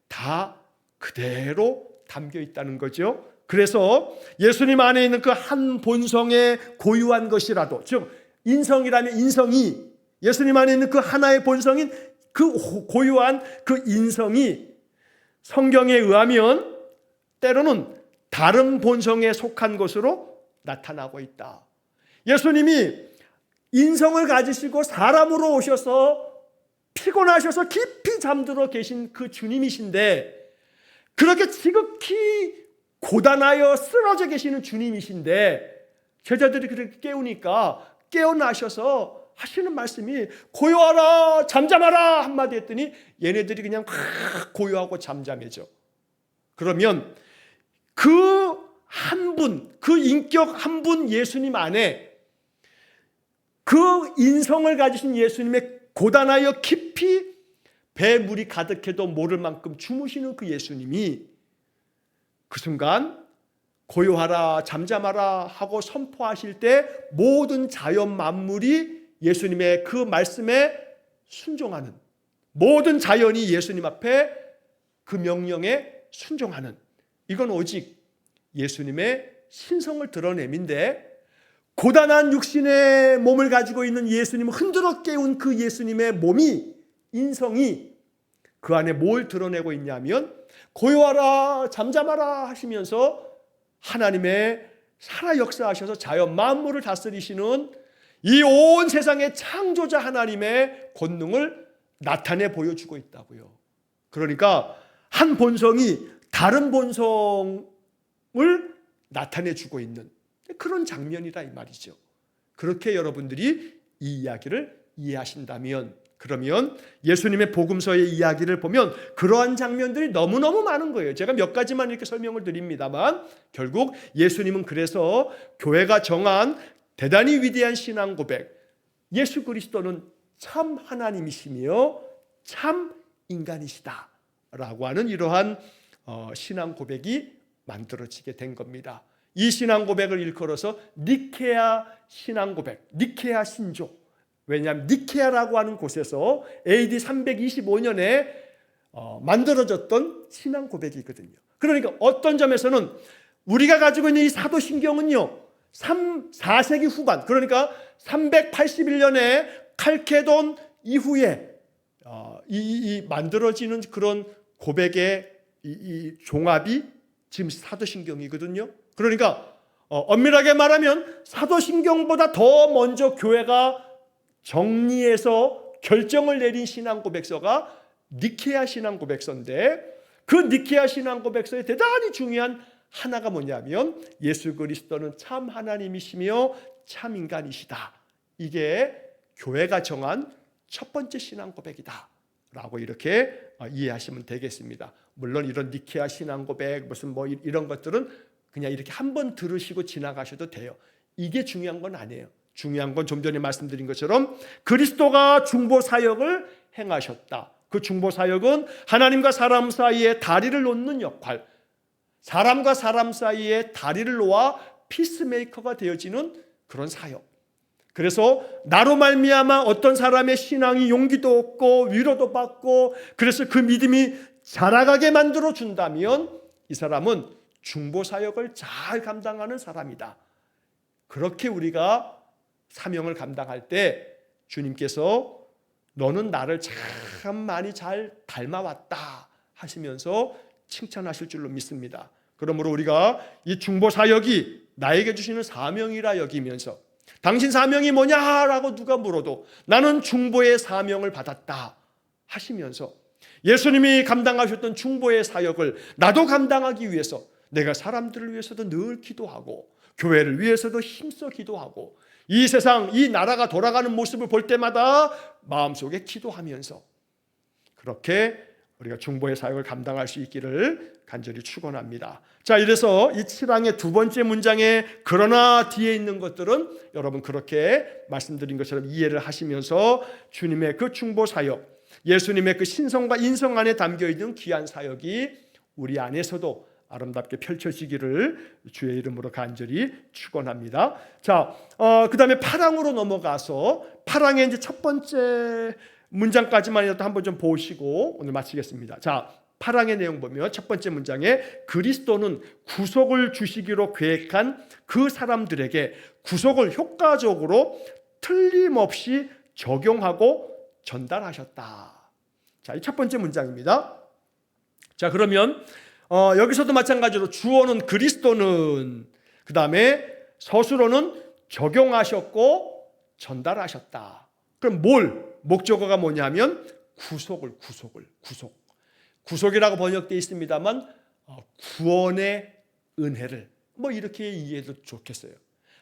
다 그대로 담겨 있다는 거죠. 그래서 예수님 안에 있는 그 한 본성에 고유한 것이라도, 즉 인성이라면 인성이, 예수님 안에 있는 그 하나의 본성인 그 고유한 그 인성이 성경에 의하면 때로는 다른 본성에 속한 것으로 나타나고 있다. 예수님이 인성을 가지시고 사람으로 오셔서 피곤하셔서 깊이 잠들어 계신 그 주님이신데, 그렇게 지극히 고단하여 쓰러져 계시는 주님이신데, 제자들이 그렇게 깨우니까 깨어나셔서 하시는 말씀이 고요하라 잠잠하라 한마디 했더니 얘네들이 그냥 고요하고 잠잠해져. 그러면 그 한 분, 그 인격 한 분 예수님 안에 그 인성을 가지신 예수님의 고단하여 깊이 배물이 가득해도 모를 만큼 주무시는 그 예수님이 그 순간 고요하라 잠잠하라 하고 선포하실 때 모든 자연 만물이 예수님의 그 말씀에 순종하는, 모든 자연이 예수님 앞에 그 명령에 순종하는, 이건 오직 예수님의 신성을 드러냄인데, 고단한 육신의 몸을 가지고 있는 예수님을 흔들어 깨운 그 예수님의 몸이, 인성이 그 안에 뭘 드러내고 있냐면 고요하라 잠잠하라 하시면서 하나님의 살아 역사하셔서 자연 만물을 다스리시는 이 온 세상의 창조자 하나님의 권능을 나타내 보여주고 있다고요. 그러니까 한 본성이 다른 본성을 나타내주고 있는 그런 장면이다 이 말이죠. 그렇게 여러분들이 이 이야기를 이해하신다면, 그러면 예수님의 복음서의 이야기를 보면 그러한 장면들이 너무너무 많은 거예요. 제가 몇 가지만 이렇게 설명을 드립니다만, 결국 예수님은 그래서 교회가 정한 대단히 위대한 신앙 고백, 예수 그리스도는 참 하나님이시며 참 인간이시다 라고 하는 이러한 신앙 고백이 만들어지게 된 겁니다. 이 신앙 고백을 일컬어서 니케아 신앙 고백, 니케아 신조. 왜냐하면 니케아라고 하는 곳에서 AD 325년에 만들어졌던 신앙 고백이거든요. 그러니까 어떤 점에서는 우리가 가지고 있는 이 사도신경은요, 4세기 후반, 그러니까 381년에 칼케돈 이후에 이 만들어지는 그런 고백의 이 종합이 지금 사도신경이거든요. 그러니까 엄밀하게 말하면 사도신경보다 더 먼저 교회가 정리해서 결정을 내린 신앙 고백서가 니케아 신앙 고백서인데, 그 니케아 신앙 고백서의 대단히 중요한 하나가 뭐냐면 예수 그리스도는 참 하나님이시며 참 인간이시다. 이게 교회가 정한 첫 번째 신앙 고백이다 라고 이렇게 이해하시면 되겠습니다. 물론 이런 니케아 신앙 고백 무슨 뭐 이런 것들은 그냥 이렇게 한번 들으시고 지나가셔도 돼요. 이게 중요한 건 아니에요. 중요한 건 좀 전에 말씀드린 것처럼 그리스도가 중보 사역을 행하셨다. 그 중보 사역은 하나님과 사람 사이에 다리를 놓는 역할, 사람과 사람 사이에 다리를 놓아 피스메이커가 되어지는 그런 사역. 그래서 나로 말미암아 어떤 사람의 신앙이 용기도 얻고 위로도 받고 그래서 그 믿음이 자라가게 만들어 준다면 이 사람은 중보사역을 잘 감당하는 사람이다. 그렇게 우리가 사명을 감당할 때 주님께서 너는 나를 참 많이 잘 닮아왔다 하시면서 칭찬하실 줄로 믿습니다. 그러므로 우리가 이 중보사역이 나에게 주시는 사명이라 여기면서 당신 사명이 뭐냐라고 누가 물어도 나는 중보의 사명을 받았다 하시면서 예수님이 감당하셨던 중보의 사역을 나도 감당하기 위해서 내가 사람들을 위해서도 늘 기도하고 교회를 위해서도 힘써 기도하고 이 세상, 이 나라가 돌아가는 모습을 볼 때마다 마음속에 기도하면서 그렇게 우리가 중보의 사역을 감당할 수 있기를 간절히 축원합니다. 자, 이래서 이 7항의 두 번째 문장에 그러나 뒤에 있는 것들은 여러분 그렇게 말씀드린 것처럼 이해를 하시면서 주님의 그 중보 사역, 예수님의 그 신성과 인성 안에 담겨있는 귀한 사역이 우리 안에서도 아름답게 펼쳐지기를 주의 이름으로 간절히 축원합니다. 자, 그 다음에 8항으로 넘어가서 8항의 이제 첫 번째 문장까지만 한번 좀 보시고 오늘 마치겠습니다. 자, 8항의 내용 보면 첫 번째 문장에 그리스도는 구속을 주시기로 계획한 그 사람들에게 구속을 효과적으로 틀림없이 적용하고 전달하셨다. 자, 이 첫 번째 문장입니다. 자, 그러면 여기서도 마찬가지로 주어는 그리스도는, 그 다음에 서술어는 적용하셨고 전달하셨다. 그럼 목적어가 뭐냐면 구속이라고 번역되어 있습니다만 구원의 은혜를 이렇게 이해해도 좋겠어요.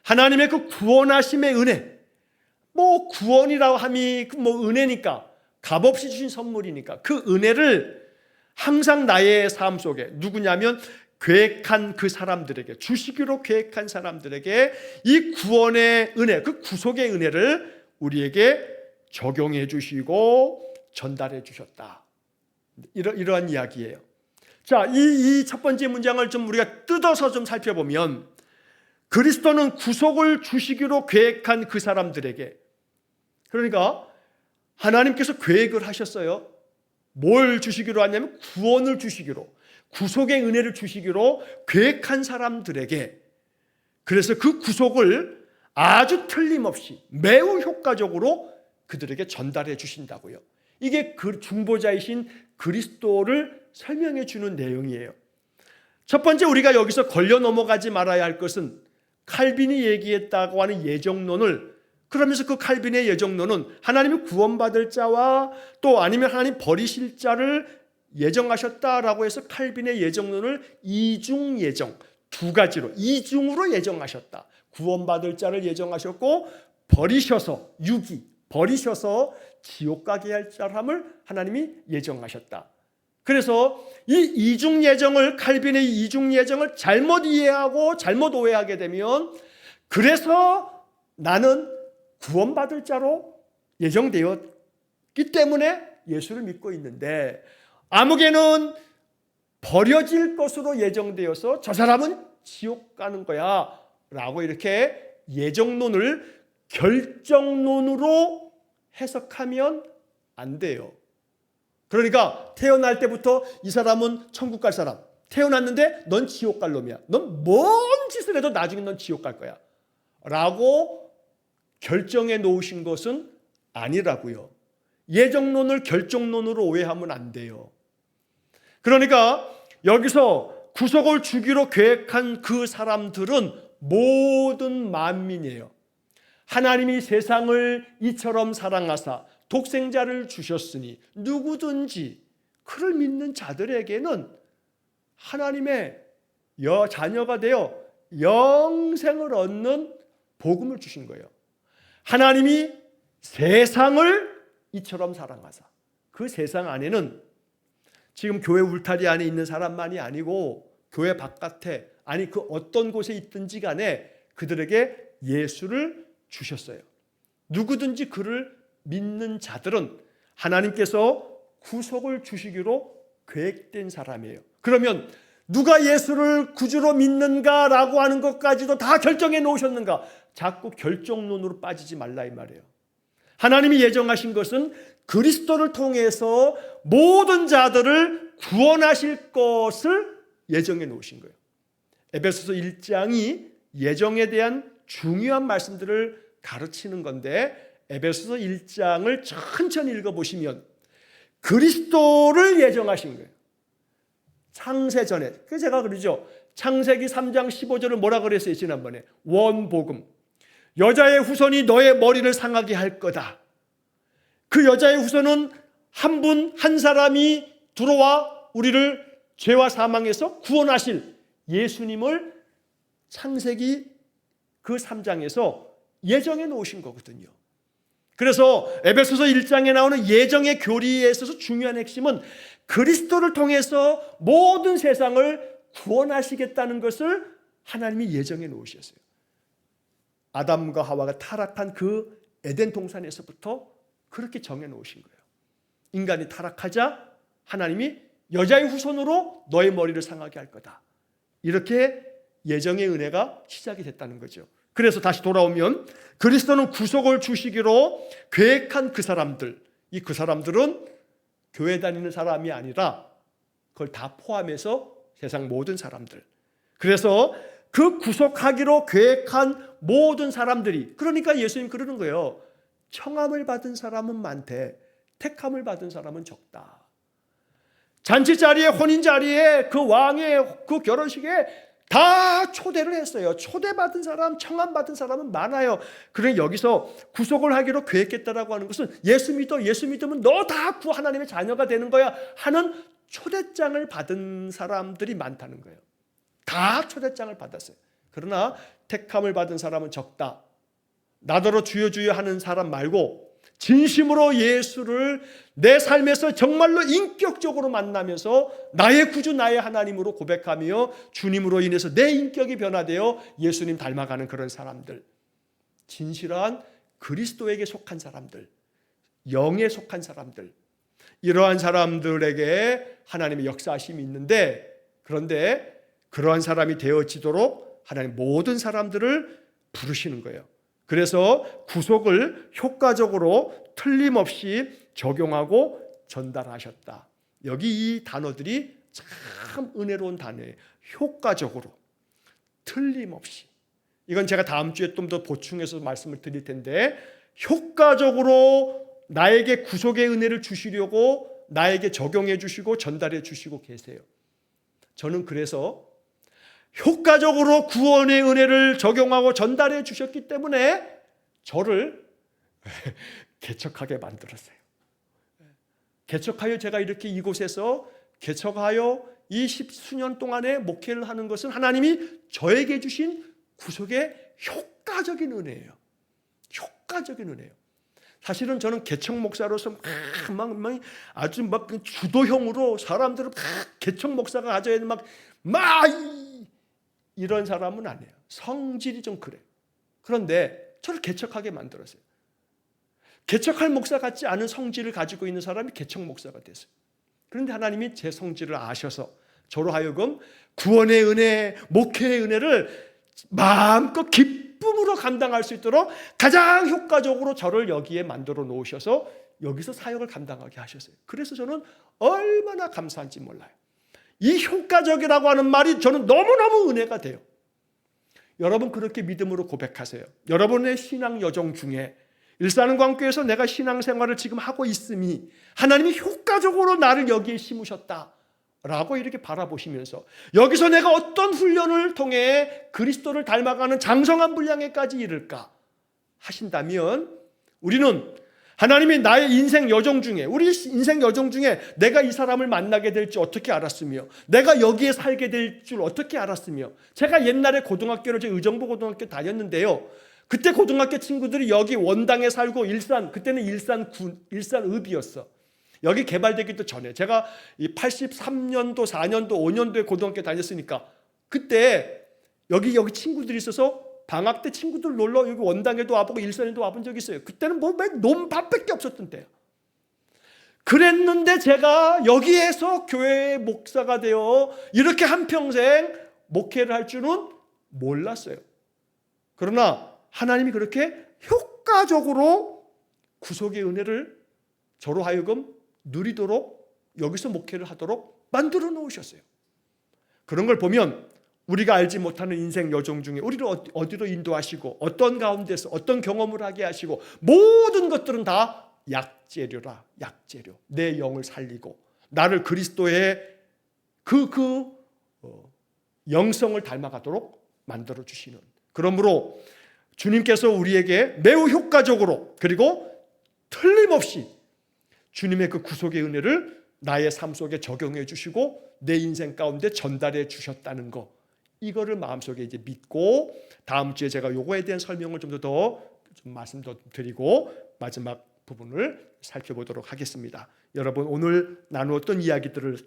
하나님의 그 구원하심의 은혜, 구원이라고 함이 은혜니까 값없이 주신 선물이니까 그 은혜를 항상 나의 삶 속에 누구냐면 계획한 그 사람들에게, 주시기로 계획한 사람들에게 이 구원의 은혜, 그 구속의 은혜를 우리에게 적용해 주시고 전달해 주셨다. 이러한 이야기예요. 자, 이 첫 번째 문장을 좀 우리가 뜯어서 좀 살펴보면 그리스도는 구속을 주시기로 계획한 그 사람들에게, 그러니까 하나님께서 계획을 하셨어요. 뭘 주시기로 하냐면 구원을 주시기로, 구속의 은혜를 주시기로 계획한 사람들에게, 그래서 그 구속을 아주 틀림없이 매우 효과적으로 그들에게 전달해 주신다고요. 이게 그 중보자이신 그리스도를 설명해 주는 내용이에요. 첫 번째 우리가 여기서 걸려 넘어가지 말아야 할 것은 칼빈이 얘기했다고 하는 예정론을, 그러면서 그 칼빈의 예정론은 하나님이 구원받을 자와 또 아니면 하나님 버리실 자를 예정하셨다라고 해서 칼빈의 예정론을 이중 예정, 두 가지로 이중으로 예정하셨다. 구원받을 자를 예정하셨고 버리셔서 지옥 가게 할 사람을 하나님이 예정하셨다. 그래서 이 이중 예정을, 칼빈의 이중 예정을 잘못 이해하고 잘못 오해하게 되면, 그래서 나는 구원받을 자로 예정되었기 때문에 예수를 믿고 있는데 아무개는 버려질 것으로 예정되어서 저 사람은 지옥 가는 거야 라고 이렇게 예정론을 결정론으로 해석하면 안 돼요. 그러니까 태어날 때부터 이 사람은 천국 갈 사람, 태어났는데 넌 지옥 갈 놈이야, 넌 뭔 짓을 해도 나중에 넌 지옥 갈 거야 라고 결정해 놓으신 것은 아니라고요. 예정론을 결정론으로 오해하면 안 돼요. 그러니까 여기서 구속을 주기로 계획한 그 사람들은 모든 만민이에요. 하나님이 세상을 이처럼 사랑하사 독생자를 주셨으니 누구든지 그를 믿는 자들에게는 하나님의 자녀가 되어 영생을 얻는 복음을 주신 거예요. 하나님이 세상을 이처럼 사랑하사, 그 세상 안에는 지금 교회 울타리 안에 있는 사람만이 아니고 교회 바깥에, 아니 그 어떤 곳에 있든지 간에 그들에게 예수를 주셨어요. 누구든지 그를 믿는 자들은 하나님께서 구속을 주시기로 계획된 사람이에요. 그러면 누가 예수를 구주로 믿는가라고 하는 것까지도 다 결정해 놓으셨는가? 자꾸 결정론으로 빠지지 말라 이 말이에요. 하나님이 예정하신 것은 그리스도를 통해서 모든 자들을 구원하실 것을 예정해 놓으신 거예요. 에베소서 1장이 예정에 대한 중요한 말씀들을 가르치는 건데, 에베소서 1장을 천천히 읽어보시면 그리스도를 예정하신 거예요. 창세 전에. 그래서 제가 그러죠. 창세기 3장 15절을 뭐라 그랬어요 지난번에? 원복음. 여자의 후손이 너의 머리를 상하게 할 거다. 그 여자의 후손은 한 사람이 들어와 우리를 죄와 사망에서 구원하실 예수님을 창세기 그 3장에서 예정해 놓으신 거거든요. 그래서 에베소서 1장에 나오는 예정의 교리에 있어서 중요한 핵심은 그리스도를 통해서 모든 세상을 구원하시겠다는 것을 하나님이 예정해 놓으셨어요. 아담과 하와가 타락한 그 에덴 동산에서부터 그렇게 정해 놓으신 거예요. 인간이 타락하자 하나님이 여자의 후손으로 너의 머리를 상하게 할 거다. 이렇게 예정의 은혜가 시작이 됐다는 거죠. 그래서 다시 돌아오면 그리스도는 구속을 주시기로 계획한 그 사람들, 그 사람들은 교회 다니는 사람이 아니라 그걸 다 포함해서 세상 모든 사람들. 그래서 그 구속하기로 계획한 모든 사람들이, 그러니까 예수님 그러는 거예요. 청함을 받은 사람은 많대, 택함을 받은 사람은 적다. 잔치 자리에, 혼인 자리에, 그 왕의 그 결혼식에 다 초대를 했어요. 초대받은 사람, 청함받은 사람은 많아요. 그래 여기서 구속을 하기로 계획했다라고 하는 것은 예수 믿으면 너 다 하나님의 자녀가 되는 거야 하는 초대장을 받은 사람들이 많다는 거예요. 다 초대장을 받았어요. 그러나 택함을 받은 사람은 적다. 나더러 주여 주여 하는 사람 말고 진심으로 예수를 내 삶에서 정말로 인격적으로 만나면서 나의 구주 나의 하나님으로 고백하며 주님으로 인해서 내 인격이 변화되어 예수님 닮아가는 그런 사람들, 진실한 그리스도에게 속한 사람들, 영에 속한 사람들, 이러한 사람들에게 하나님의 역사하심이 있는데, 그런데 그러한 사람이 되어지도록 하나님 모든 사람들을 부르시는 거예요. 그래서 구속을 효과적으로 틀림없이 적용하고 전달하셨다. 여기 이 단어들이 참 은혜로운 단어예요. 효과적으로, 틀림없이. 이건 제가 다음 주에 좀 더 보충해서 말씀을 드릴 텐데, 효과적으로 나에게 구속의 은혜를 주시려고 나에게 적용해 주시고 전달해 주시고 계세요. 저는 그래서 효과적으로 구원의 은혜를 적용하고 전달해 주셨기 때문에 저를 개척하게 만들었어요. 개척하여 제가 이렇게 이곳에서 개척하여 이 10수년 동안에 목회를 하는 것은 하나님이 저에게 주신 구속의 효과적인 은혜예요. 효과적인 은혜예요. 사실은 저는 개척 목사로서 아주 주도형으로 사람들을 개척 목사가 가져야 되는 이런 사람은 아니에요. 성질이 좀 그래요. 그런데 저를 개척하게 만들었어요. 개척할 목사 같지 않은 성질을 가지고 있는 사람이 개척 목사가 됐어요. 그런데 하나님이 제 성질을 아셔서 저로 하여금 구원의 은혜, 목회의 은혜를 마음껏 기쁨으로 감당할 수 있도록 가장 효과적으로 저를 여기에 만들어 놓으셔서 여기서 사역을 감당하게 하셨어요. 그래서 저는 얼마나 감사한지 몰라요. 이 효과적이라고 하는 말이 저는 너무너무 은혜가 돼요. 여러분 그렇게 믿음으로 고백하세요. 여러분의 신앙 여정 중에 일산광교에서 내가 신앙생활을 지금 하고 있음이 하나님이 효과적으로 나를 여기에 심으셨다라고 이렇게 바라보시면서 여기서 내가 어떤 훈련을 통해 그리스도를 닮아가는 장성한 분량에까지 이를까 하신다면, 우리는 하나님이 나의 인생 여정 중에, 우리 인생 여정 중에 내가 이 사람을 만나게 될지 어떻게 알았으며, 내가 여기에 살게 될 줄 어떻게 알았으며, 제가 옛날에 고등학교를 의정부 고등학교 다녔는데요. 그때 고등학교 친구들이 여기 원당에 살고 그때는 일산읍이었어. 여기 개발되기도 전에 제가 83년도, 4년도, 5년도에 고등학교 다녔으니까 그때 여기 친구들이 있어서 방학 때 친구들 놀러 여기 원당에도 와보고 일산에도 와본 적이 있어요. 그때는 논밭밖에 없었던 때예요. 그랬는데 제가 여기에서 교회의 목사가 되어 이렇게 한평생 목회를 할 줄은 몰랐어요. 그러나 하나님이 그렇게 효과적으로 구속의 은혜를 저로 하여금 누리도록 여기서 목회를 하도록 만들어 놓으셨어요. 그런 걸 보면 우리가 알지 못하는 인생 여정 중에 우리를 어디로 인도하시고 어떤 가운데서 어떤 경험을 하게 하시고 모든 것들은 다 약재료라. 약재료. 내 영을 살리고 나를 그리스도의 영성을 닮아가도록 만들어 주시는. 그러므로 주님께서 우리에게 매우 효과적으로 그리고 틀림없이 주님의 그 구속의 은혜를 나의 삶 속에 적용해 주시고 내 인생 가운데 전달해 주셨다는 거, 이거를 마음속에 이제 믿고 다음 주에 제가 요거에 대한 설명을 좀 더 말씀 더 드리고 마지막 부분을 살펴보도록 하겠습니다. 여러분, 오늘 나누었던 이야기들을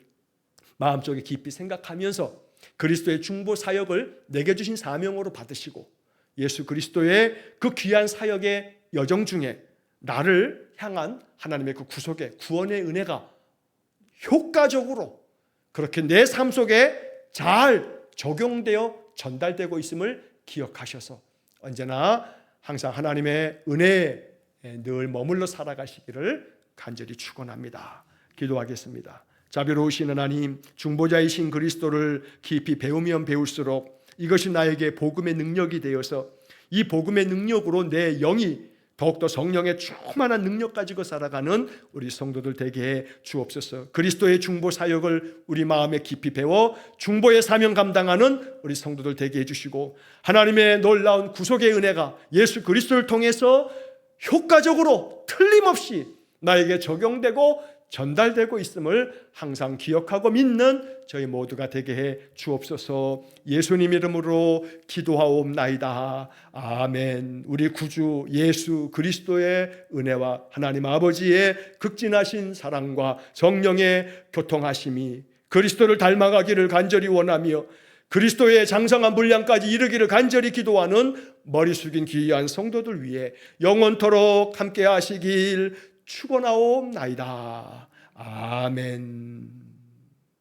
마음속에 깊이 생각하면서 그리스도의 중보 사역을 내게 주신 사명으로 받으시고 예수 그리스도의 그 귀한 사역의 여정 중에 나를 향한 하나님의 그 구속의 구원의 은혜가 효과적으로 그렇게 내 삶 속에 잘 적용되어 전달되고 있음을 기억하셔서 언제나 항상 하나님의 은혜에 늘 머물러 살아가시기를 간절히 축원합니다. 기도하겠습니다. 자비로우신 하나님, 중보자이신 그리스도를 깊이 배우면 배울수록 이것이 나에게 복음의 능력이 되어서 이 복음의 능력으로 내 영이 더욱더 성령의 충만한 능력 가지고 살아가는 우리 성도들 되게 해 주옵소서. 그리스도의 중보 사역을 우리 마음에 깊이 배워 중보의 사명 감당하는 우리 성도들 되게 해주시고 하나님의 놀라운 구속의 은혜가 예수 그리스도를 통해서 효과적으로 틀림없이 나에게 적용되고 전달되고 있음을 항상 기억하고 믿는 저희 모두가 되게 해 주옵소서. 예수님 이름으로 기도하옵나이다. 아멘. 우리 구주 예수 그리스도의 은혜와 하나님 아버지의 극진하신 사랑과 성령의 교통하심이 그리스도를 닮아가기를 간절히 원하며 그리스도의 장성한 분량까지 이르기를 간절히 기도하는 머리 숙인 귀한 성도들 위해 영원토록 함께 하시길 축원하옵나이다. 아멘.